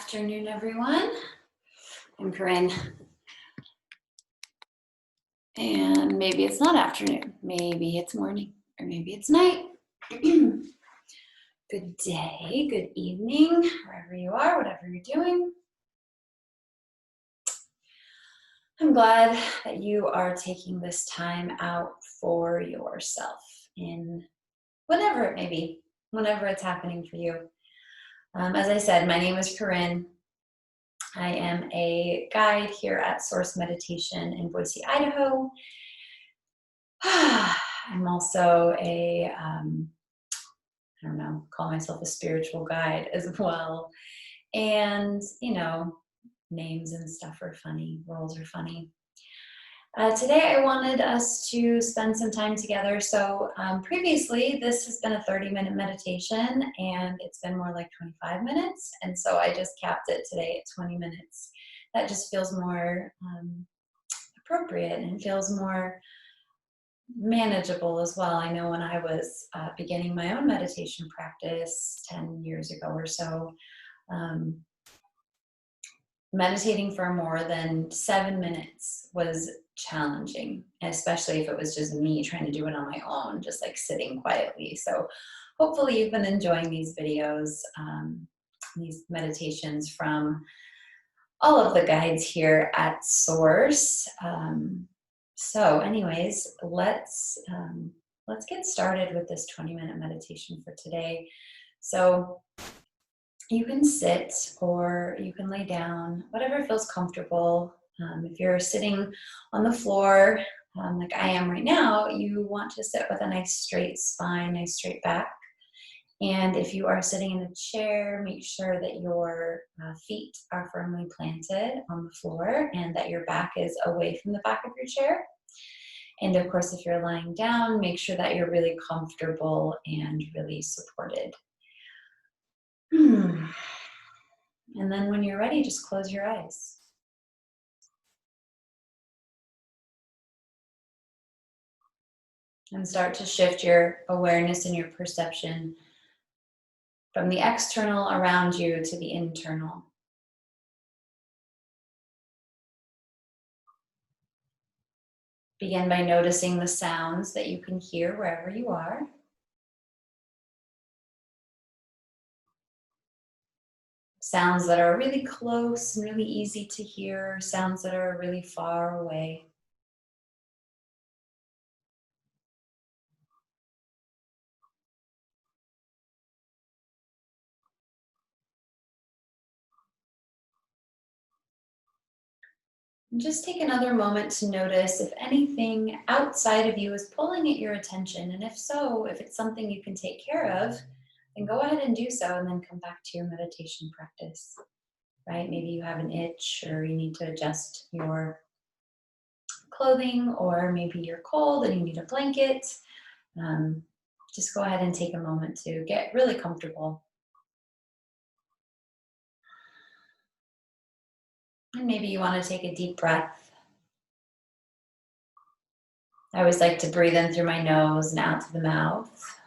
Afternoon, everyone. I'm Corinne. And maybe it's not afternoon, maybe it's morning, or maybe it's night. Good day, good evening, wherever you are, whatever you're doing. I'm glad that you are taking this time out for yourself in whatever it may be, whenever it's happening for you. As I said, my name is Corinne. I am a guide here at Source Meditation in Boise, Idaho. I'm also I don't know, call myself a spiritual guide as well. And, names and stuff are funny, roles are funny. Today I wanted us to spend some time together. So previously this has been a 30-minute meditation and it's been more like 25 minutes. And so I just capped it today at 20 minutes. That just feels more appropriate and feels more manageable as well. I know when I was beginning my own meditation practice 10 years ago or so, meditating for more than 7 minutes was challenging, especially if it was just me trying to do it on my own, just like sitting quietly. So hopefully you've been enjoying these videos, these meditations from all of the guides here at Source. So anyways, let's get started with this 20-minute meditation for today. So you can sit or you can lay down, whatever feels comfortable. If you're sitting on the floor, like I am right now, you want to sit with a nice straight spine, nice straight back. And if you are sitting in a chair, make sure that your feet are firmly planted on the floor and that your back is away from the back of your chair. And of course, if you're lying down, make sure that you're really comfortable and really supported. And then when you're ready, just close your eyes. And start to shift your awareness and your perception from the external around you to the internal. Begin by noticing the sounds that you can hear wherever you are. Sounds that are really close and really easy to hear, sounds that are really far away. And just take another moment to notice if anything outside of you is pulling at your attention. And if so, if it's something you can take care of, then go ahead and do so and then come back to your meditation practice, right? Maybe you have an itch or you need to adjust your clothing, or maybe you're cold and you need a blanket. Just go ahead and take a moment to get really comfortable. And maybe you want to take a deep breath. I always like to breathe in through my nose and out through the mouth.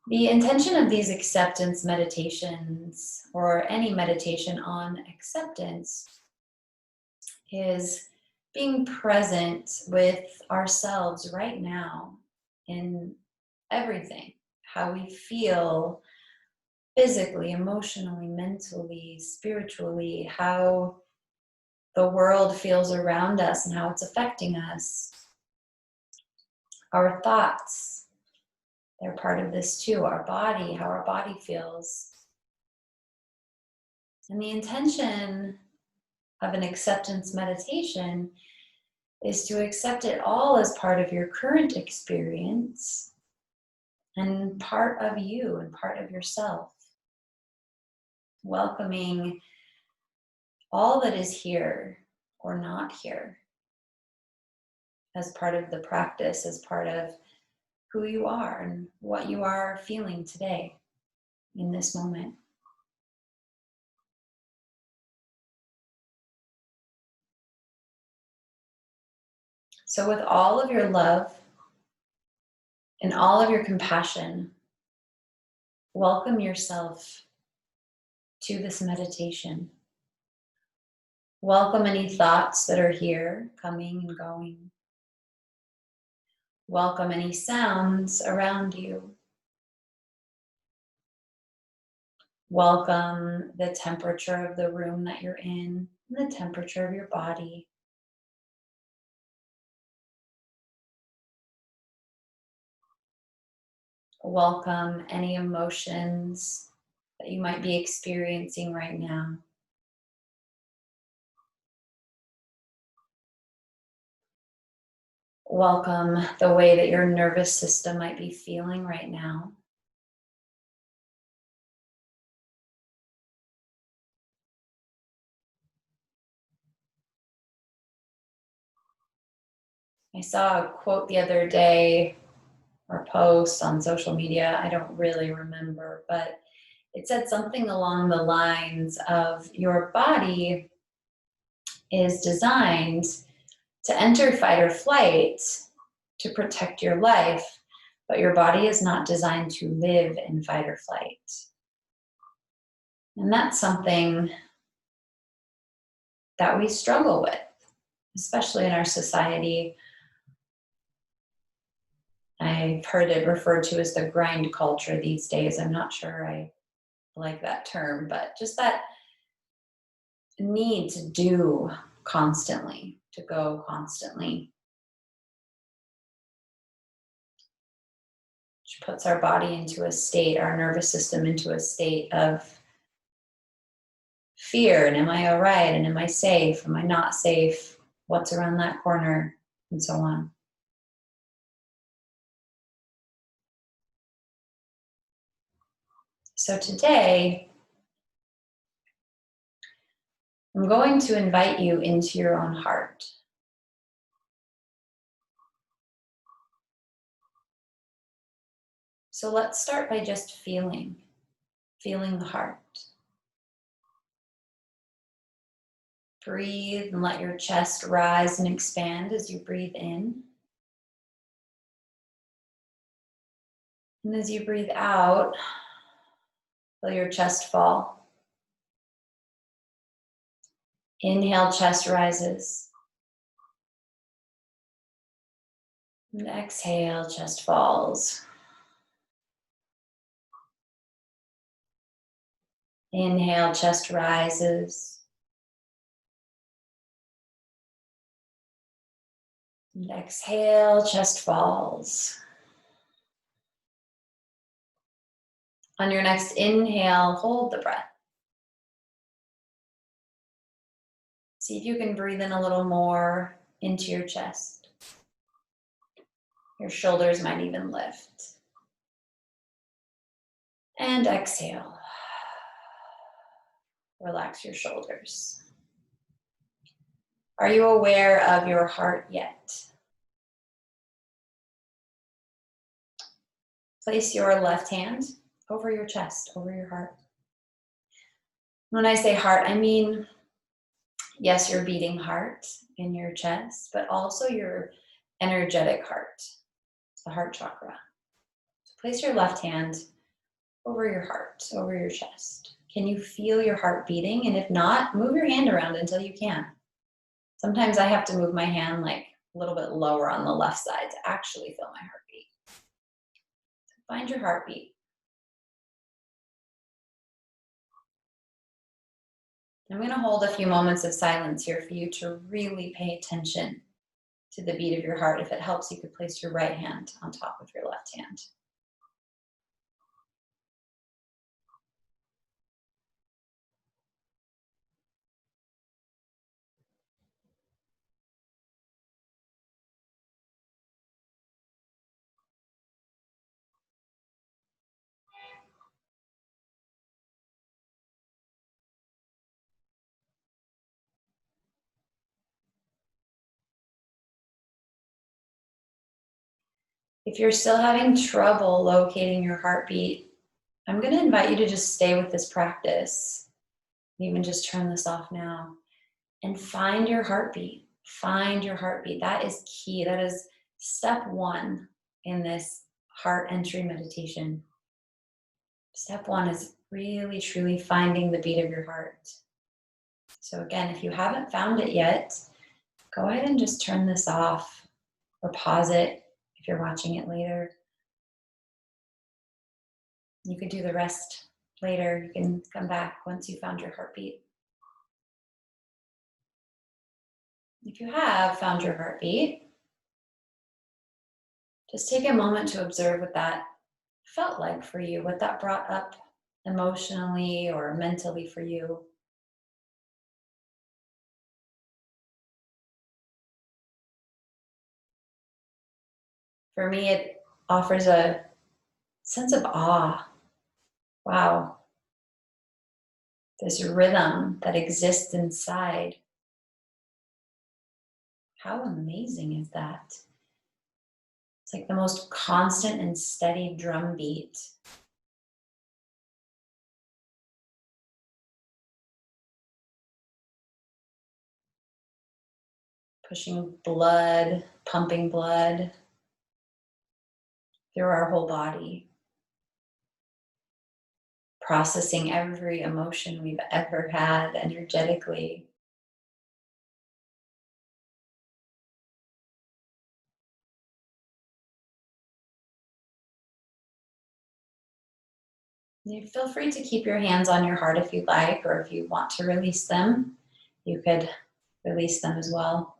The intention of these acceptance meditations, or any meditation on acceptance, is being present with ourselves right now in everything, how we feel physically, emotionally, mentally, spiritually, how the world feels around us and how it's affecting us. Our thoughts, they're part of this too. Our body, how our body feels. And the intention of an acceptance meditation is to accept it all as part of your current experience and part of you and part of yourself. Welcoming all that is here or not here as part of the practice, as part of who you are and what you are feeling today in this moment. So with all of your love and all of your compassion, Welcome yourself to this meditation. Welcome any thoughts that are here, coming and going. Welcome any sounds around you. Welcome the temperature of the room that you're in, and the temperature of your body. Welcome any emotions that you might be experiencing right now. Welcome the way that your nervous system might be feeling right now. I saw a quote the other day, or post on social media, I don't really remember, but it said something along the lines of your body is designed to enter fight or flight to protect your life, but your body is not designed to live in fight or flight. And that's something that we struggle with, especially in our society. I've heard it referred to as the grind culture these days. I'm not sure I like that term, but just that need to do constantly, to go constantly, which puts our body into a state, our nervous system into a state of fear. And am I all right? And am I safe? Am I not safe? What's around that corner? And so on. So today, I'm going to invite you into your own heart. So let's start by just feeling the heart. Breathe and let your chest rise and expand as you breathe in. And as you breathe out, feel your chest fall. Inhale, chest rises. And exhale, chest falls. Inhale, chest rises. And exhale, chest falls. On your next inhale, hold the breath. See if you can breathe in a little more into your chest. Your shoulders might even lift. And exhale. Relax your shoulders. Are you aware of your heart yet? Place your left hand over your chest, over your heart. When I say heart, I mean, yes, your beating heart in your chest, but also your energetic heart, the heart chakra. So place your left hand over your heart, over your chest. Can you feel your heart beating? And if not, move your hand around until you can. Sometimes I have to move my hand like a little bit lower on the left side to actually feel my heartbeat. So find your heartbeat. I'm going to hold a few moments of silence here for you to really pay attention to the beat of your heart. If it helps, you could place your right hand on top of your left hand. If you're still having trouble locating your heartbeat, I'm going to invite you to just stay with this practice. Even just turn this off now and find your heartbeat. Find your heartbeat. That is key. That is step one in this heart entry meditation. Step one is really truly finding the beat of your heart. So, again, if you haven't found it yet, go ahead and just turn this off or pause it if you're watching it later. You could do the rest later. You can come back once you found your heartbeat. If you have found your heartbeat, just take a moment to observe what that felt like for you, what that brought up emotionally or mentally for you. For me, it offers a sense of awe. Wow, this rhythm that exists inside. How amazing is that? It's like the most constant and steady drum beat. Pushing blood, pumping blood through our whole body, processing every emotion we've ever had energetically. You feel free to keep your hands on your heart if you'd like, or if you want to release them, you could release them as well.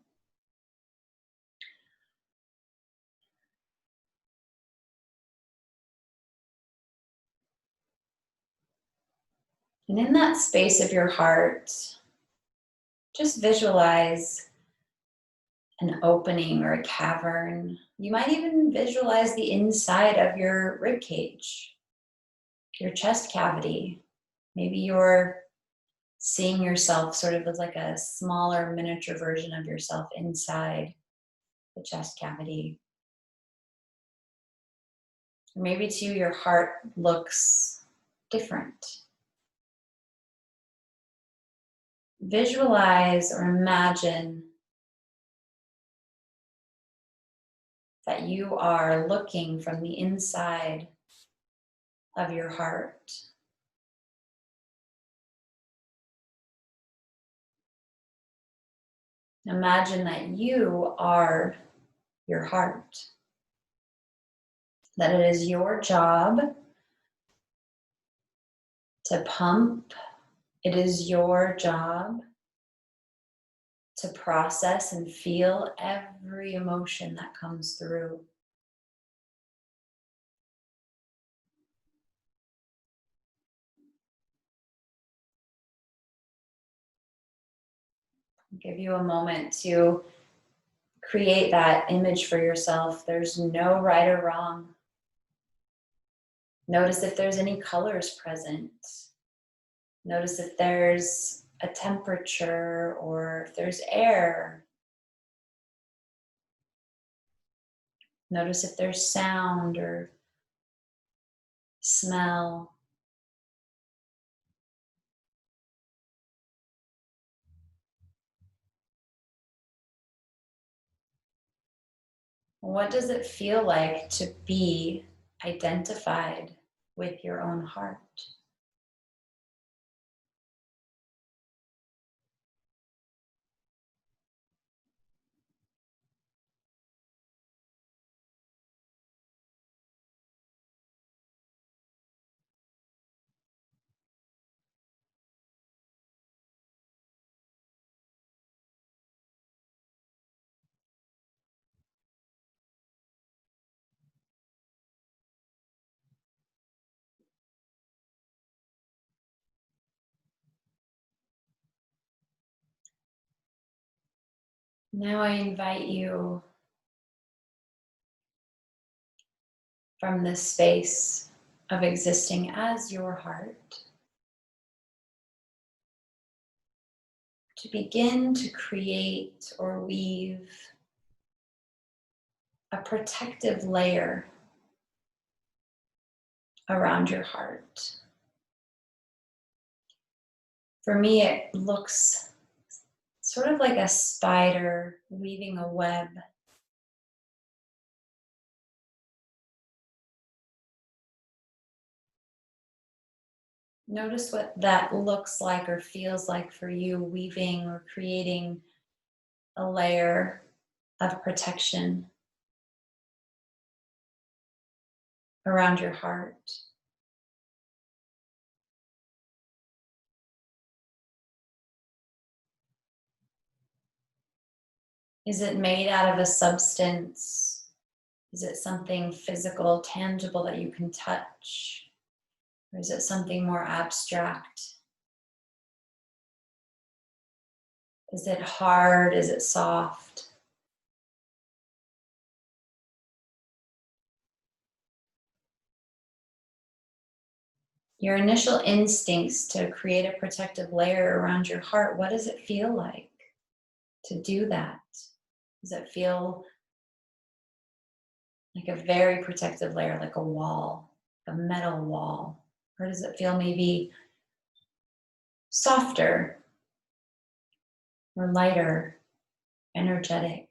And in that space of your heart, just visualize an opening or a cavern. You might even visualize the inside of your rib cage, your chest cavity. Maybe you're seeing yourself sort of as like a smaller miniature version of yourself inside the chest cavity. Or maybe too, your heart looks different. Visualize or imagine that you are looking from the inside of your heart. Imagine that you are your heart, that it is your job to pump, it is your job to process and feel every emotion that comes through. Give you a moment to create that image for yourself. There's no right or wrong. Notice if there's any colors present. Notice if there's a temperature or if there's air. Notice if there's sound or smell. What does it feel like to be identified with your own heart? Now I invite you from this space of existing as your heart to begin to create or weave a protective layer around your heart. For me, it looks sort of like a spider weaving a web. Notice what that looks like or feels like for you, weaving or creating a layer of protection around your heart. Is it made out of a substance? Is it something physical, tangible that you can touch? Or is it something more abstract? Is it hard? Is it soft? Your initial instincts to create a protective layer around your heart, what does it feel like to do that? Does it feel like a very protective layer, like a wall, a metal wall? Or does it feel maybe softer or lighter, energetic?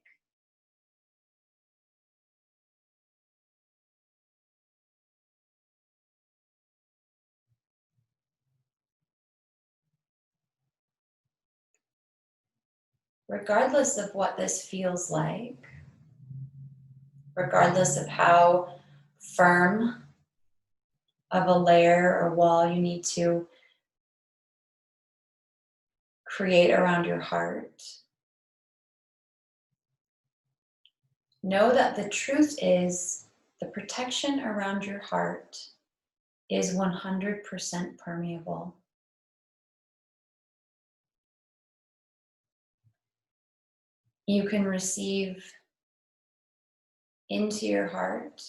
Regardless of what this feels like, regardless of how firm of a layer or wall you need to create around your heart, know that the truth is the protection around your heart is 100% permeable. You can receive into your heart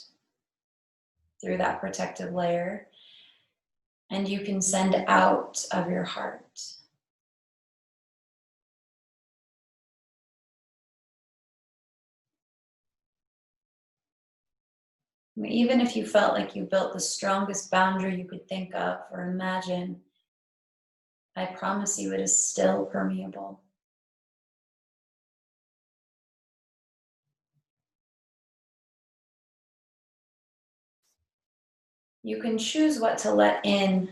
through that protective layer, and you can send out of your heart. Even if you felt like you built the strongest boundary you could think of or imagine, I promise you it is still permeable. You can choose what to let in,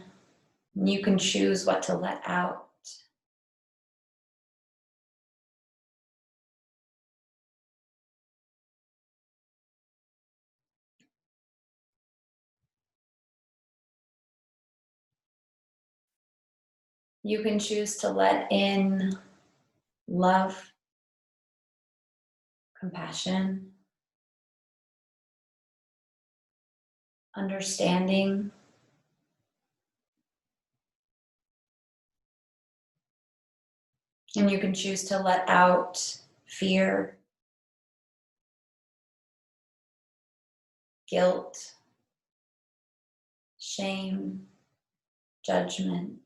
and you can choose what to let out. You can choose to let in love, compassion, understanding, and you can choose to let out fear, guilt, shame, judgment.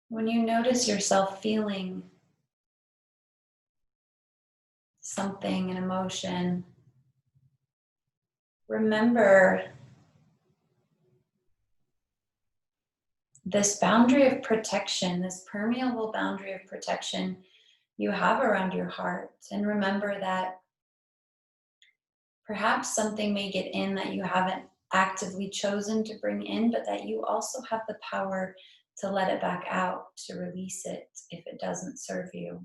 When you notice yourself feeling something, an emotion, remember this boundary of protection, this permeable boundary of protection you have around your heart. And remember that perhaps something may get in that you haven't actively chosen to bring in, but that you also have the power to let it back out, to release it if it doesn't serve you.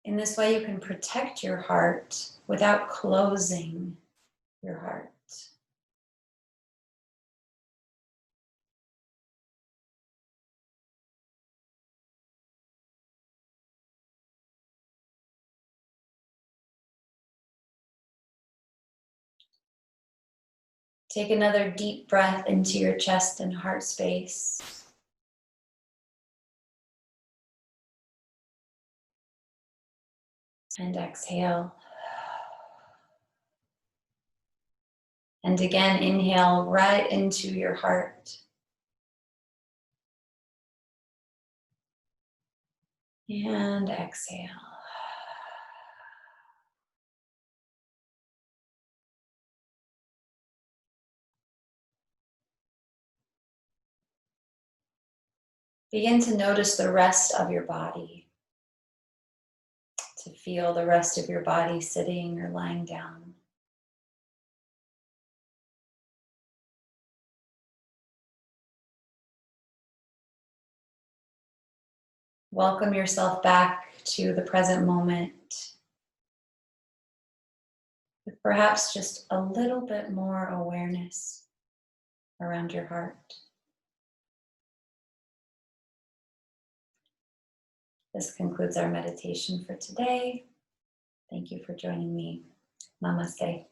In this way, you can protect your heart without closing your heart. Take another deep breath into your chest and heart space. And exhale. And again, inhale right into your heart. And exhale. Begin to notice the rest of your body, to feel the rest of your body sitting or lying down. Welcome yourself back to the present moment with perhaps just a little bit more awareness around your heart. This concludes our meditation for today. Thank you for joining me. Namaste.